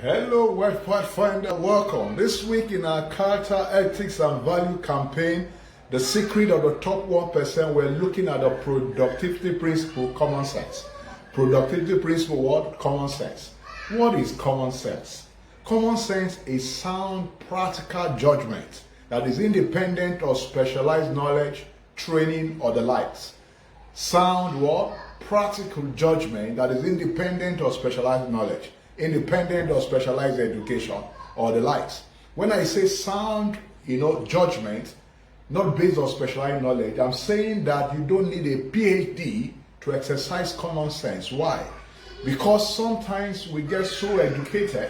Hello, Web Pathfinder. Welcome. This week in our character, ethics, and value campaign, the secret of the top 1%, we're looking at the productivity principle, common sense. Productivity principle, what? Common sense. What is common sense? Common sense is sound, practical judgment that is independent of specialized knowledge, training, or the likes. Sound what? Practical judgment that is independent of specialized knowledge, independent of specialized education, or the likes. When I say sound, judgment, not based on specialized knowledge, I'm saying that you don't need a PhD to exercise common sense. Why? Because sometimes we get so educated,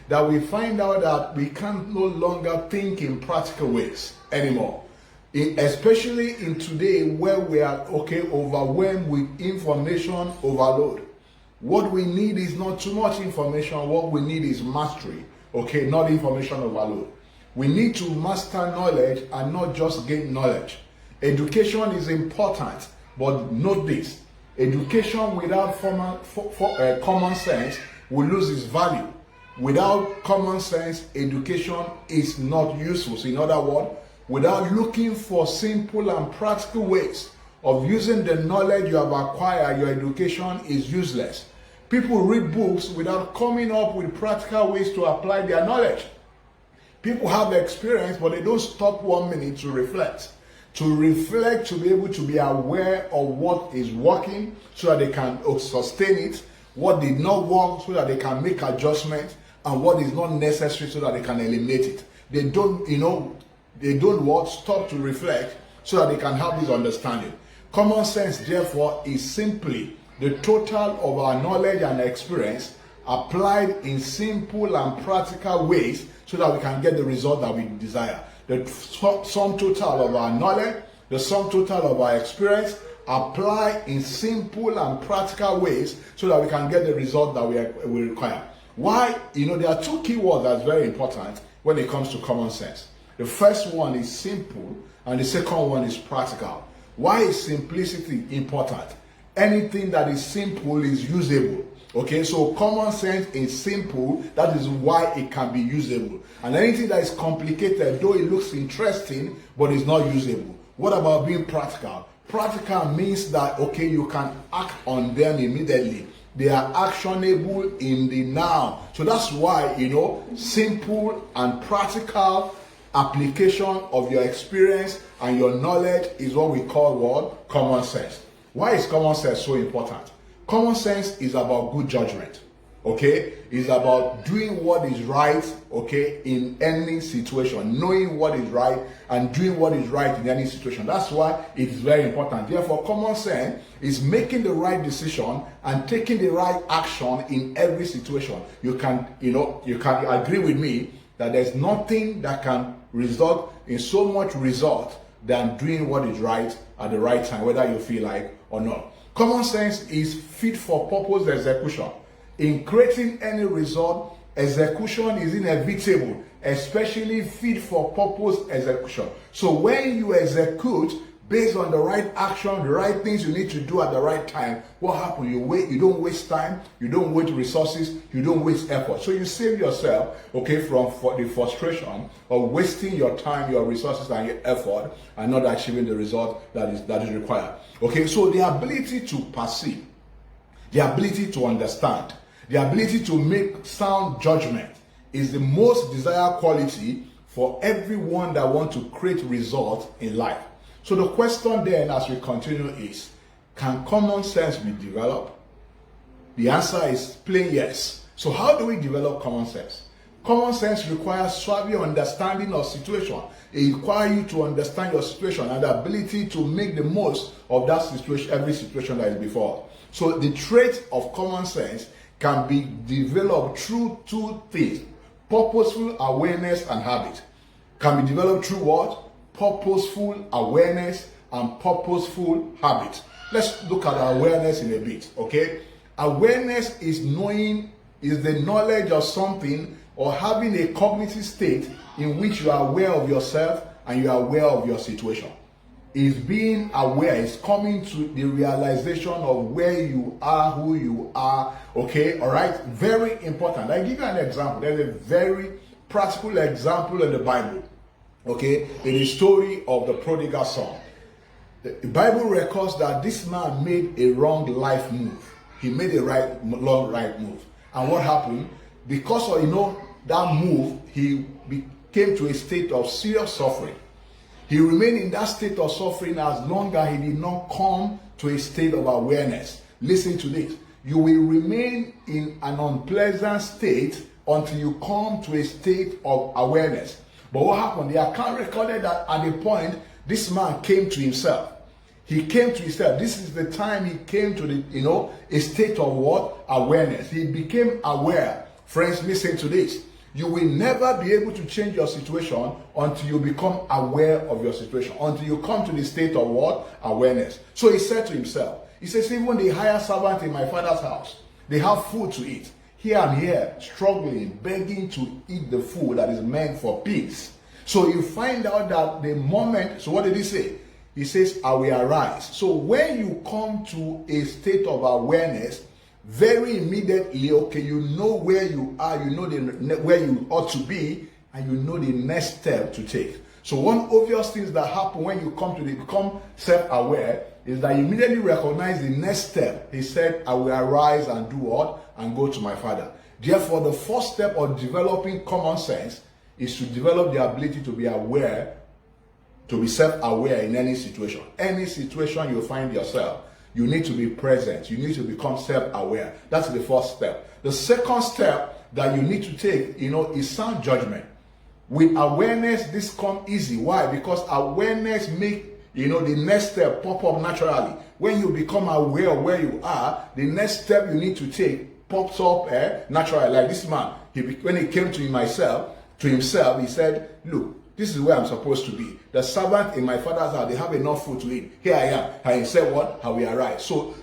that we find out that we can no longer think in practical ways anymore. Especially in today where we are overwhelmed with information overload. What we need is not too much information. What we need is mastery, not information overload. We need to master knowledge and not just gain knowledge. Education is important, but note this: education without common sense will lose its value. Without common sense, education is not useful. So in other words, without looking for simple and practical ways of using the knowledge you have acquired, your education is useless. People read books without coming up with practical ways to apply their knowledge. People have experience, but they don't stop 1 minute to reflect. To reflect, to be able to be aware of what is working so that they can sustain it, what did not work so that they can make adjustments, and what is not necessary so that they can eliminate it. They don't stop to reflect so that they can have this understanding. Common sense, therefore, is simply the total of our knowledge and experience applied in simple and practical ways so that we can get the result that we desire. The sum total of our knowledge, the sum total of our experience apply in simple and practical ways so that we can get the result that we require. Why? There are two key words that's very important when it comes to common sense. The first one is simple and the second one is practical. Why is simplicity important? Anything that is simple is usable. So common sense is simple, that is why it can be usable. And anything that is complicated, though it looks interesting, but is not usable. What about being practical? Practical means that, you can act on them immediately. They are actionable in the now. So that's why, simple and practical application of your experience and your knowledge is what we call what? Common sense. Why is common sense so important? Common sense is about good judgment. It's about doing what is right, in any situation. Knowing what is right and doing what is right in any situation. That's why it is very important. Therefore, common sense is making the right decision and taking the right action in every situation. You can agree with me that there's nothing that can result in so much result than doing what is right at the right time, whether you feel like or not. Common sense is fit for purpose execution. In creating any result, execution is inevitable, especially fit for purpose execution. So when you execute based on the right action, the right things you need to do at the right time, what happens? You don't waste time, you don't waste resources, you don't waste effort. So you save yourself, from the frustration of wasting your time, your resources, and your effort, and not achieving the result that is required. So the ability to perceive, the ability to understand, the ability to make sound judgment is the most desired quality for everyone that wants to create results in life. So the question then as we continue is, can common sense be developed? The answer is plain yes. So how do we develop common sense? Common sense requires savvy understanding of situation. It requires you to understand your situation and the ability to make the most of that situation, every situation that is before. So the trait of common sense can be developed through two things: purposeful awareness and habit. Can be developed through what? Purposeful awareness and purposeful habit. Let's look at awareness in a bit. Awareness is the knowledge of something or having a cognitive state in which you are aware of yourself and you are aware of your situation. is being aware, is coming to the realization of where you are, who you are. Okay, all right, very important. I give you an example. There's a very practical example in the Bible. Okay, in the story of the prodigal son. The Bible records that this man made a wrong life move. He made a right move. And what happened? Because of that move, he came to a state of serious suffering. He remained in that state of suffering as long as he did not come to a state of awareness. Listen to this. You will remain in an unpleasant state until you come to a state of awareness. But what happened? The account recorded that at a point, this man came to himself. He came to himself. This is the time he came to a state of what? Awareness. He became aware. Friends, listen to this. You will never be able to change your situation until you become aware of your situation, until you come to the state of what? Awareness. So he said to himself, he says, even the hired servant in my father's house, they have food to eat. Here I'm here, struggling, begging to eat the food that is meant for pigs. So you find out that the moment, so what did he say? He says, I will arise. So when you come to a state of awareness, very immediately, okay, you know where you are, you know where you ought to be, and you know the next step to take. So one obvious thing that happen when you become self-aware is that you immediately recognize the next step. He said, I will arise and do what? And go to my father. Therefore, the first step of developing common sense is to develop the ability to be aware, to be self-aware in any situation. Any situation you find yourself, you need to be present. You need to become self-aware. That's the first step. The second step that you need to take, is sound judgment. With awareness, this comes easy. Why? Because awareness make, the next step pop up naturally. When you become aware of where you are, the next step you need to take pops up naturally. Like this man, when he came to himself, he said, look, this is where I'm supposed to be. The servant in my father's house, they have enough food to eat. Here I am. And he said, what? How we arrive. So,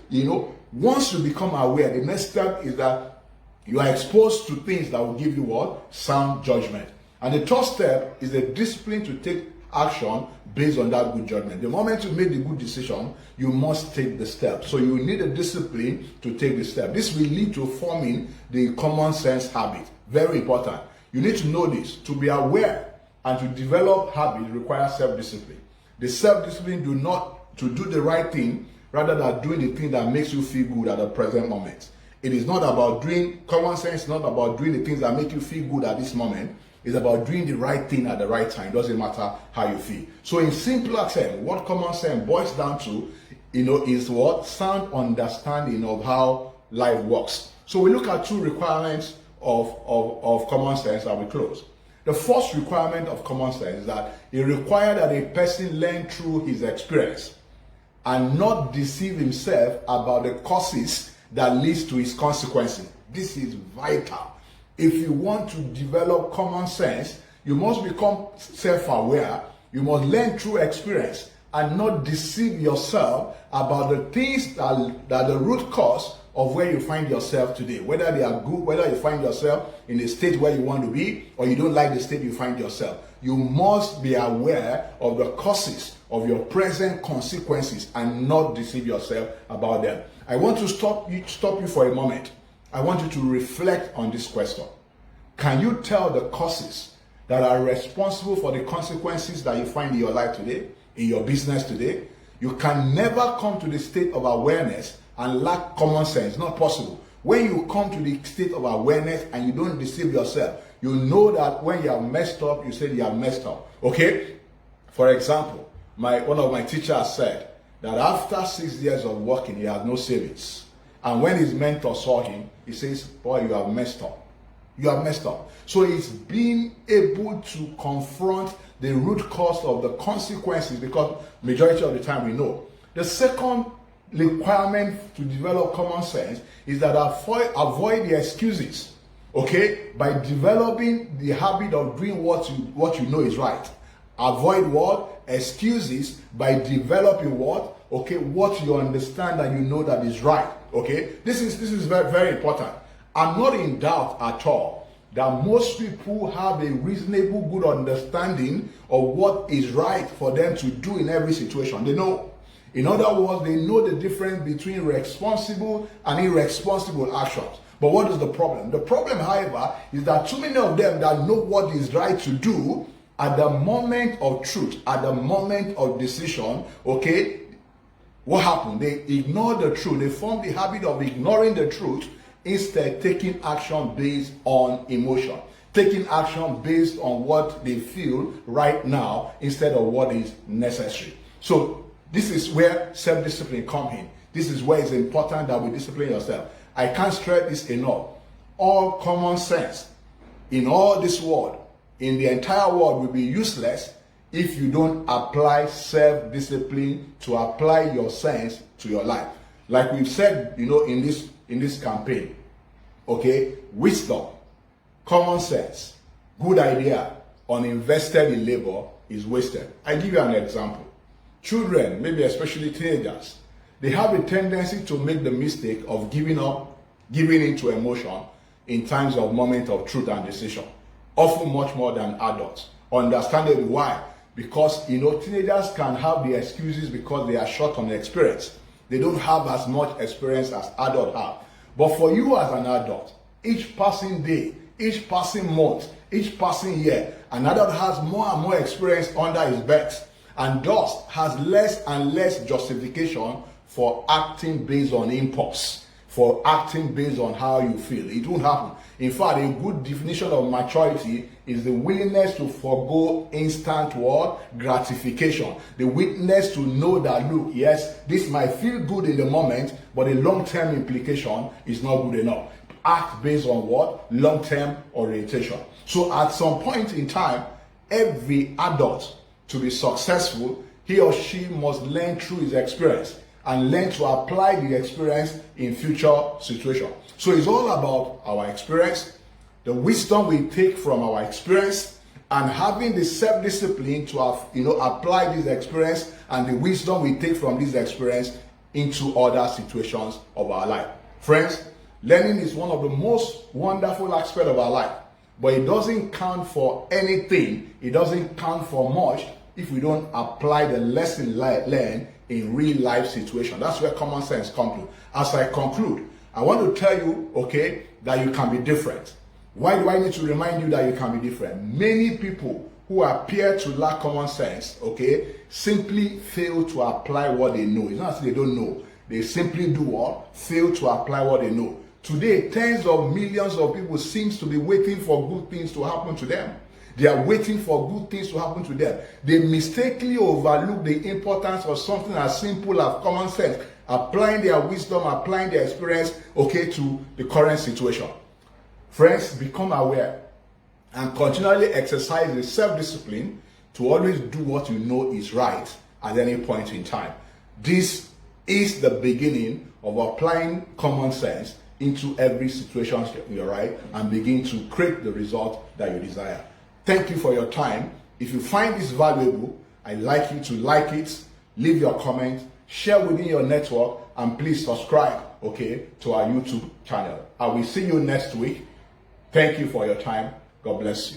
once you become aware, the next step is that you are exposed to things that will give you what? Sound judgment. And the third step is the discipline to take action based on that good judgment. The moment you make the good decision, you must take the step. So you need a discipline to take the step. This will lead to forming the common sense habit. Very important. You need to know this. To be aware and to develop habits requires self-discipline. The self-discipline to do the right thing rather than doing the thing that makes you feel good at the present moment. It is not about doing common sense, not about doing the things that make you feel good at this moment. It's about doing the right thing at the right time. It doesn't matter how you feel. So in simpler terms, what common sense boils down to, is what? Sound understanding of how life works. So we look at two requirements of common sense and we close. The first requirement of common sense is that it requires that a person learn through his experience and not deceive himself about the causes that leads to his consequences. This is vital. If you want to develop common sense, you must become self-aware. You must learn through experience and not deceive yourself about the things that the root cause of where you find yourself today. Whether they are good, whether you find yourself in a state where you want to be, or you don't like the state you find yourself. You must be aware of the causes of your present consequences and not deceive yourself about them. I want to stop you for a moment. I want you to reflect on this question. Can you tell the causes that are responsible for the consequences that you find in your life today, in your business today? You can never come to the state of awareness and lack common sense. Not possible. When you come to the state of awareness and you don't deceive yourself, you know that when you are messed up, you say you are messed up. Okay? For example, one of my teachers said that after 6 years of working, he had no savings. And when his mentor saw him, he says, boy, you have messed up. You have messed up. So it's being able to confront the root cause of the consequences, because majority of the time we know. The second requirement to develop common sense is that avoid the excuses. Okay? By developing the habit of doing what you know is right. Avoid what? Excuses by developing what? Okay, what you understand and you know that is right. Okay? This is very, very important. I'm not in doubt at all that most people have a reasonable good understanding of what is right for them to do in every situation. They know. In other words, they know the difference between responsible and irresponsible actions. But what is the problem? The problem, however, is that too many of them that know what is right to do at the moment of truth, at the moment of decision, okay, what happened? They ignore the truth. They form the habit of ignoring the truth, instead taking action based on emotion, taking action based on what they feel right now instead of what is necessary. So this is where self-discipline comes in. This is where it's important that we discipline yourself. I can't stress this enough. All common sense in all this world, in the entire world, will be useless if you don't apply self-discipline to apply your sense to your life. Like we've said, in this campaign, okay, wisdom, common sense, good idea, uninvested in labor is wasted. I give you an example. Children, maybe especially teenagers, they have a tendency to make the mistake of giving into emotion in times of moment of truth and decision, often much more than adults. Understandably, why? Because teenagers can have the excuses because they are short on experience. They don't have as much experience as adults have. But for you as an adult, each passing day, each passing month, each passing year, an adult has more and more experience under his belt, and thus has less and less justification for acting based on impulse, for acting based on how you feel. It won't happen. In fact, a good definition of maturity is the willingness to forego instant gratification. The willingness to know that, look, yes, this might feel good in the moment, but the long-term implication is not good enough. Act based on what? Long-term orientation. So at some point in time, every adult, to be successful, he or she must learn through his experience and learn to apply the experience in future situations. So it's all about our experience, the wisdom we take from our experience, and having the self-discipline to apply this experience and the wisdom we take from this experience into other situations of our life. Friends, learning is one of the most wonderful aspects of our life, but it doesn't count for anything. It doesn't count for much if we don't apply the lesson learned in real life situation. That's where common sense comes to. As I conclude, I want to tell you, okay, that you can be different. Why do I need to remind you that you can be different? Many people who appear to lack common sense, okay, simply fail to apply what they know. It's not as if they don't know. They simply do what? Fail to apply what they know. Today, tens of millions of people seem to be waiting for good things to happen to them. They are waiting for good things to happen to them. They mistakenly overlook the importance of something as simple as common sense, applying their wisdom, applying their experience, okay, to the current situation. Friends, become aware and continually exercise the self-discipline to always do what you know is right at any point in time. This is the beginning of applying common sense into every situation you're right and begin to create the result that you desire. Thank you for your time. If you find this valuable, I'd like you to like it, leave your comment, share within your network, and please subscribe, okay, to our YouTube channel. I will see you next week. Thank you for your time. God bless you.